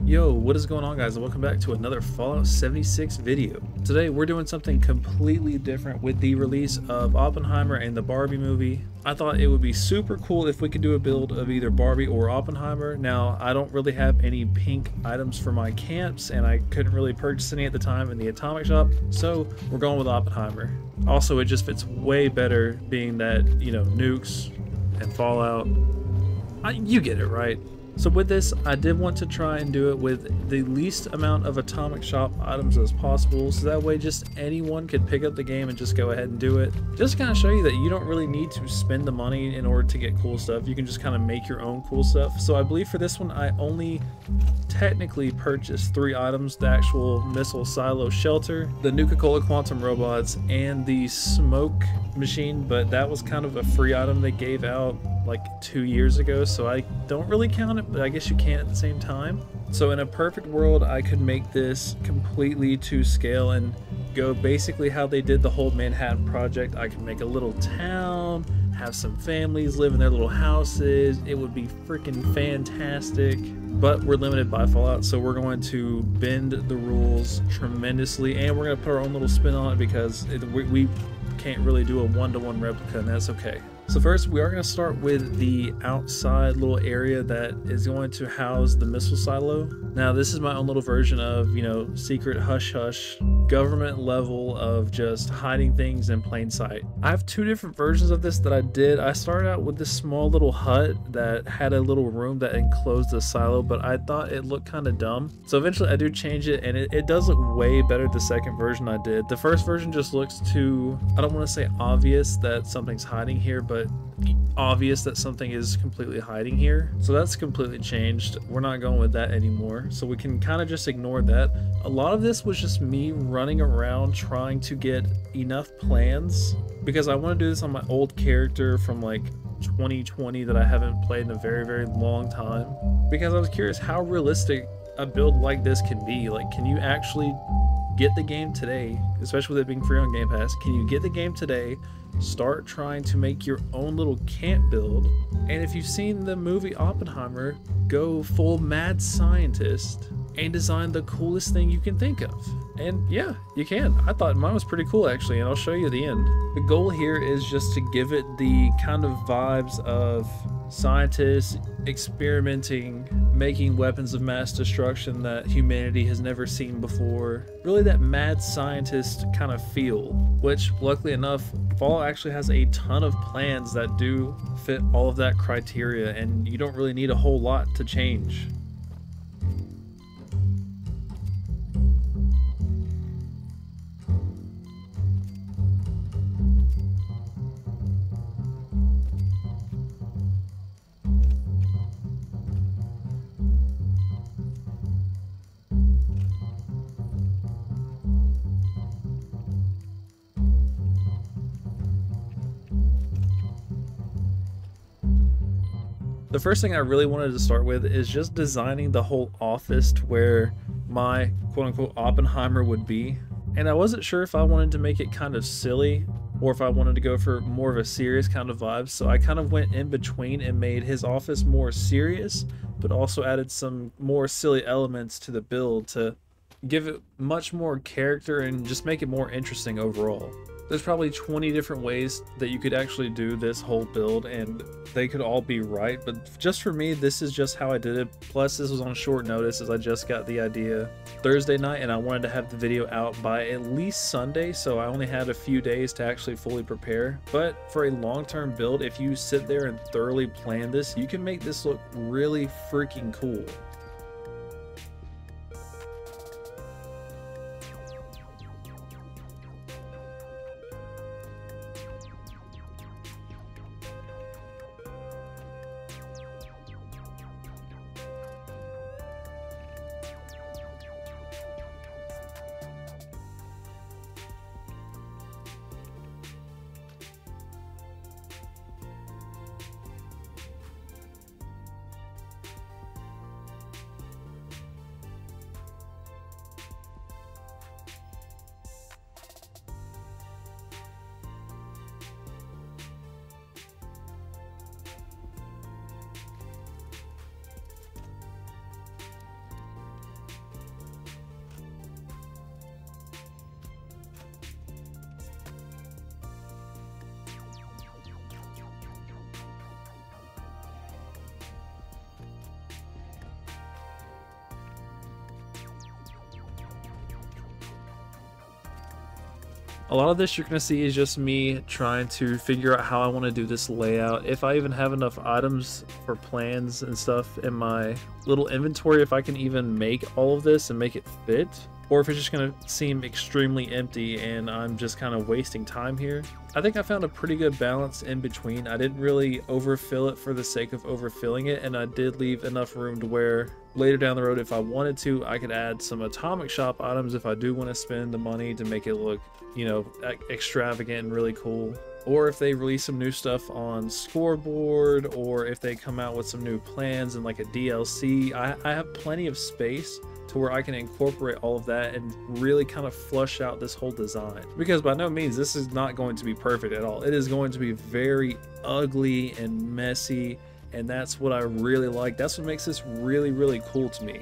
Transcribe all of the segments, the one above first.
Yo, what is going on, guys, and welcome back to another Fallout 76 video. Today we're doing something completely different with the release of Oppenheimer and the Barbie movie. I thought it would be super cool if we could do a build of either Barbie or Oppenheimer. Now, I don't really have any pink items for my camps, and I couldn't really purchase any at the time in the atomic shop, so we're going with Oppenheimer. Also, it just fits way better being that, you know, nukes and Fallout. You get it, right? So with this, I did want to try and do it with the least amount of atomic shop items as possible, so that way just anyone could pick up the game and just go ahead and do it. Just to kind of show you that you don't really need to spend the money in order to get cool stuff. You can just kind of make your own cool stuff. So I believe for this one, I only technically purchased 3 items: the actual missile silo shelter, the Nuka-Cola quantum robots, and the smoke machine, but that was kind of a free item they gave out like 2 years ago, so I don't really count it, but I guess you can at the same time. So in a perfect world, I could make this completely to scale and go basically how they did the whole Manhattan Project. I could make a little town, have some families live in their little houses. It would be freaking fantastic, but we're limited by Fallout, so we're going to bend the rules tremendously, and we're going to put our own little spin on it because we can't really do a one-to-one replica, and that's okay. So first, we are going to start with the outside little area that is going to house the missile silo. Now, this is my own little version of, you know, secret hush-hush government level of just hiding things in plain sight. I have 2 different versions of this that I did. I started out with this small little hut that had a little room that enclosed the silo, but I thought it looked kind of dumb. So eventually I do change it, and it does look way better the second version I did. The first version just looks too, I don't want to say obvious that something's hiding here, but obvious that something is completely hiding here. So that's completely changed. We're not going with that anymore, so we can kind of just ignore that. A lot of this was just me running around trying to get enough plans, because I want to do this on my old character from like 2020 that I haven't played in a very long time, because I was curious how realistic a build like this can be. Like, can you actually get the game today, especially with it being free on Game Pass? Can you get the game today, start trying to make your own little camp build, and if you've seen the movie Oppenheimer, go full mad scientist and design the coolest thing you can think of? And yeah, you can. I thought mine was pretty cool actually, and I'll show you at the end. The goal here is just to give it the kind of vibes of scientists experimenting, making weapons of mass destruction that humanity has never seen before. Really that mad scientist kind of feel, which luckily enough, Fallout actually has a ton of plans that do fit all of that criteria, and you don't really need a whole lot to change. The first thing I really wanted to start with is just designing the whole office to where my quote-unquote Oppenheimer would be. And I wasn't sure if I wanted to make it kind of silly or if I wanted to go for more of a serious kind of vibe. So I kind of went in between and made his office more serious, but also added some more silly elements to the build to give it much more character and just make it more interesting overall. There's probably 20 different ways that you could actually do this whole build, and they could all be right, but just for me, this is just how I did it. Plus, this was on short notice as I just got the idea Thursday night, and I wanted to have the video out by at least Sunday, so I only had a few days to actually fully prepare. But for a long-term build, if you sit there and thoroughly plan this, you can make this look really freaking cool. A lot of this you're going to see is just me trying to figure out how I want to do this layout. If I even have enough items for plans and stuff in my little inventory, if I can even make all of this and make it fit, or if it's just going to seem extremely empty and I'm just kind of wasting time here. I think I found a pretty good balance in between. I didn't really overfill it for the sake of overfilling it, and I did leave enough room to where later down the road, if I wanted to, I could add some atomic shop items if I do want to spend the money to make it look, you know, extravagant and really cool. Or if they release some new stuff on Scoreboard, or if they come out with some new plans and like a DLC, I have plenty of space to where I can incorporate all of that and really kind of flush out this whole design. Because by no means, this is not going to be perfect at all. It is going to be very ugly and messy, and that's what I really like. That's what makes this really, really cool to me.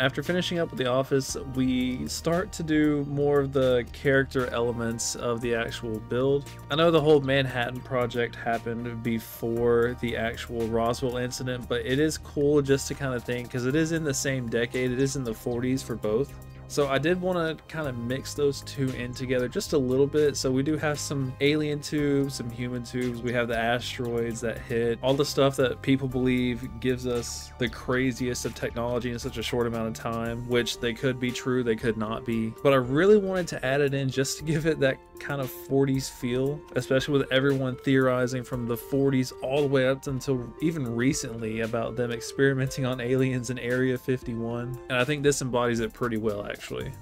After finishing up with the office, we start to do more of the character elements of the actual build. I know the whole Manhattan project happened before the actual Roswell incident, but it is cool just to kind of think, because it is in the same decade, it is in the 40s for both. So I did want to kind of mix those two in together just a little bit. So we do have some alien tubes, some human tubes. We have the asteroids that hit, all the stuff that people believe gives us the craziest of technology in such a short amount of time, which they could be true, they could not be. But I really wanted to add it in just to give it that kind of 40s feel, especially with everyone theorizing from the 40s all the way up until even recently about them experimenting on aliens in Area 51. And I think this embodies it pretty well, actually.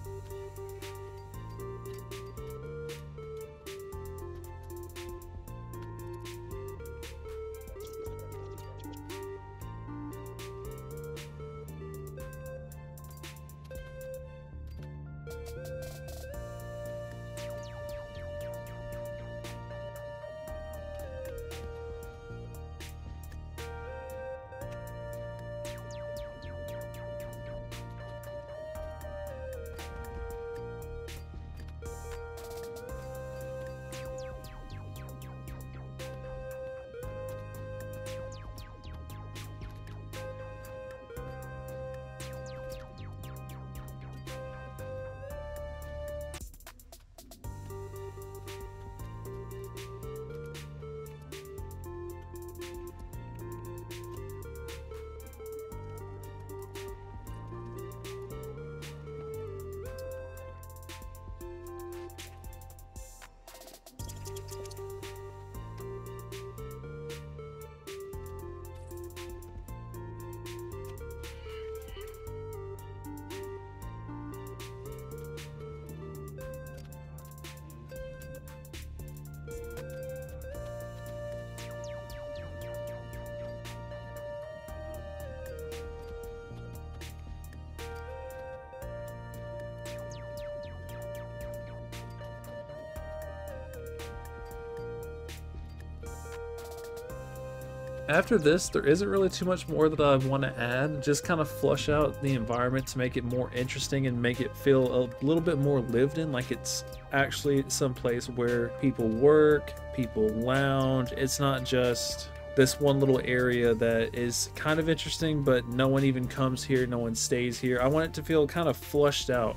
After this, there isn't really too much more that I want to add. Just kind of flush out the environment to make it more interesting and make it feel a little bit more lived in, like it's actually some place where people work, people lounge. It's not just this one little area that is kind of interesting, but no one even comes here, no one stays here. I want it to feel kind of flushed out.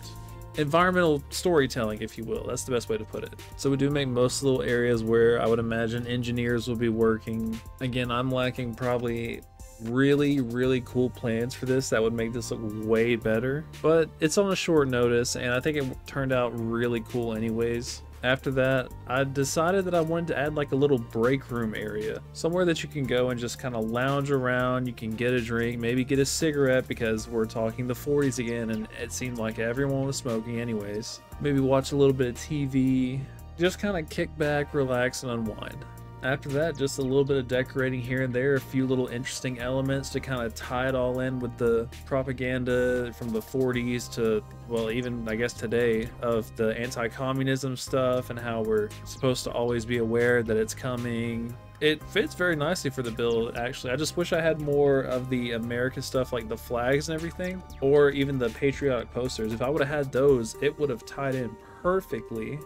Environmental storytelling, if you will. That's the best way to put it. So we do make most little areas where I would imagine engineers will be working. Again, I'm lacking probably really cool plans for this that would make this look way better, but it's on a short notice and I think it turned out really cool anyways. After that, I decided that I wanted to add like a little break room area, somewhere that you can go and just kind of lounge around. You can get a drink, maybe get a cigarette, because we're talking the 40s again and it seemed like everyone was smoking anyways. Maybe watch a little bit of TV, just kind of kick back, relax, and unwind. After that, just a little bit of decorating here and there, a few little interesting elements to kind of tie it all in with the propaganda from the 40s to, well, even I guess today, of the anti-communism stuff and how we're supposed to always be aware that it's coming. It fits very nicely for the build, actually. I just wish I had more of the American stuff, like the flags and everything, or even the patriotic posters. If I would have had those, it would have tied in perfectly.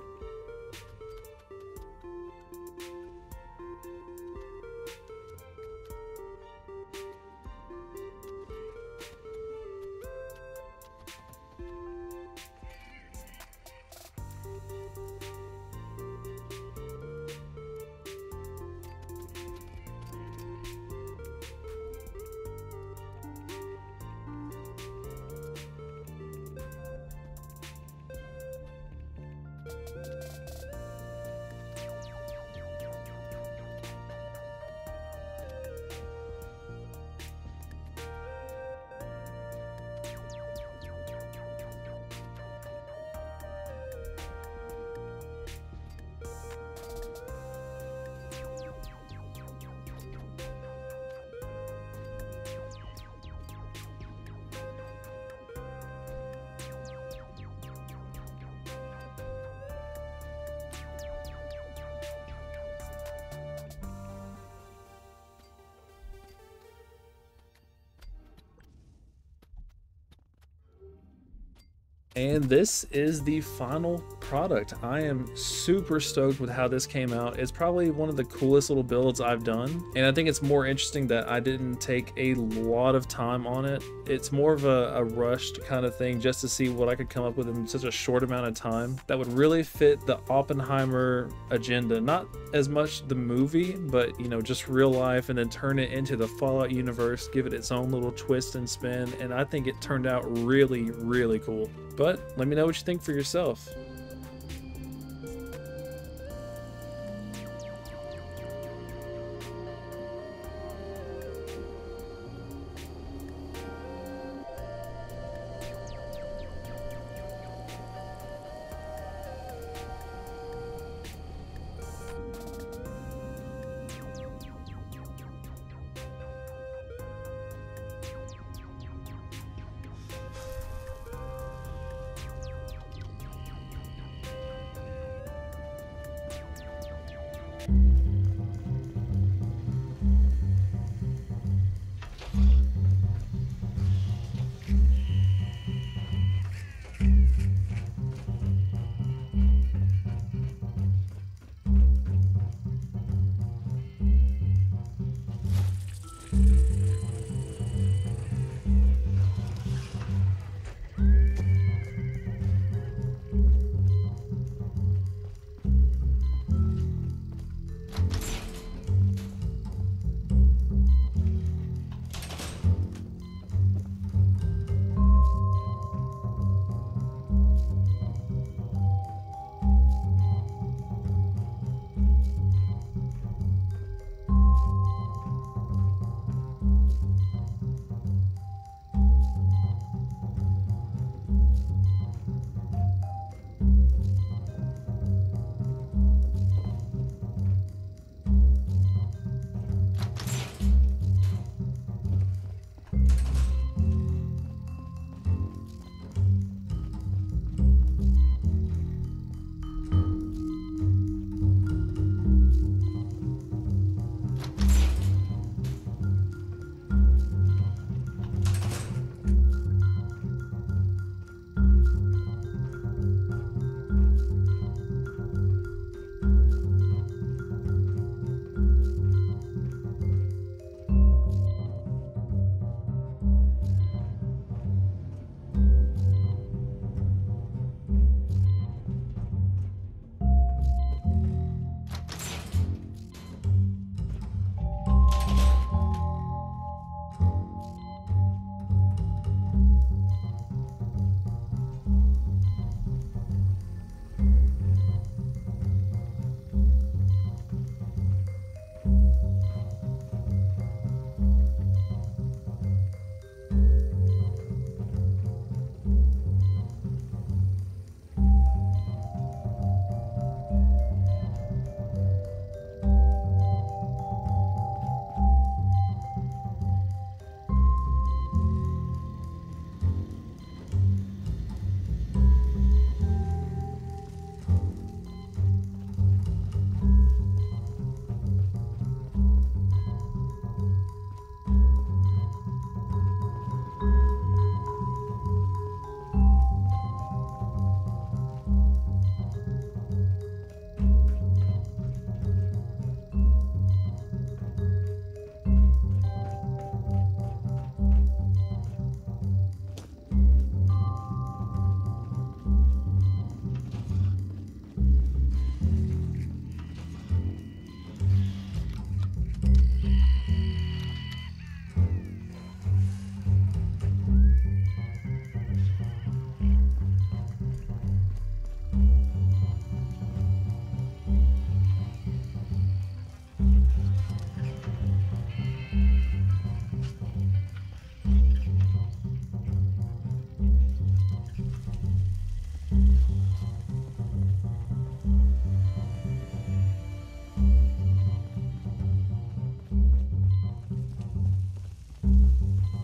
And this is the final product. I am super stoked with how this came out. It's probably one of the coolest little builds I've done. And I think it's more interesting that I didn't take a lot of time on it. It's more of a rushed kind of thing just to see what I could come up with in such a short amount of time that would really fit the Oppenheimer agenda. Not as much the movie, but you know, just real life, and then turn it into the Fallout universe, give it its own little twist and spin. And I think it turned out really cool. But let me know what you think for yourself.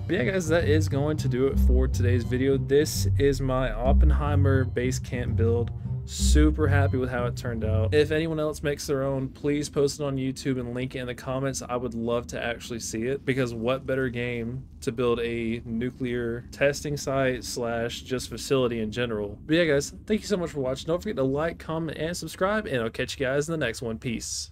But yeah, guys, that is going to do it for today's video. This is my Oppenheimer base camp build. Super happy with how it turned out. If anyone else makes their own, please post it on YouTube and link it in the comments. I would love to actually see it, because what better game to build a nuclear testing site slash just facility in general. But yeah, guys, thank you so much for watching. Don't forget to like, comment, and subscribe, and I'll catch you guys in the next one. Peace.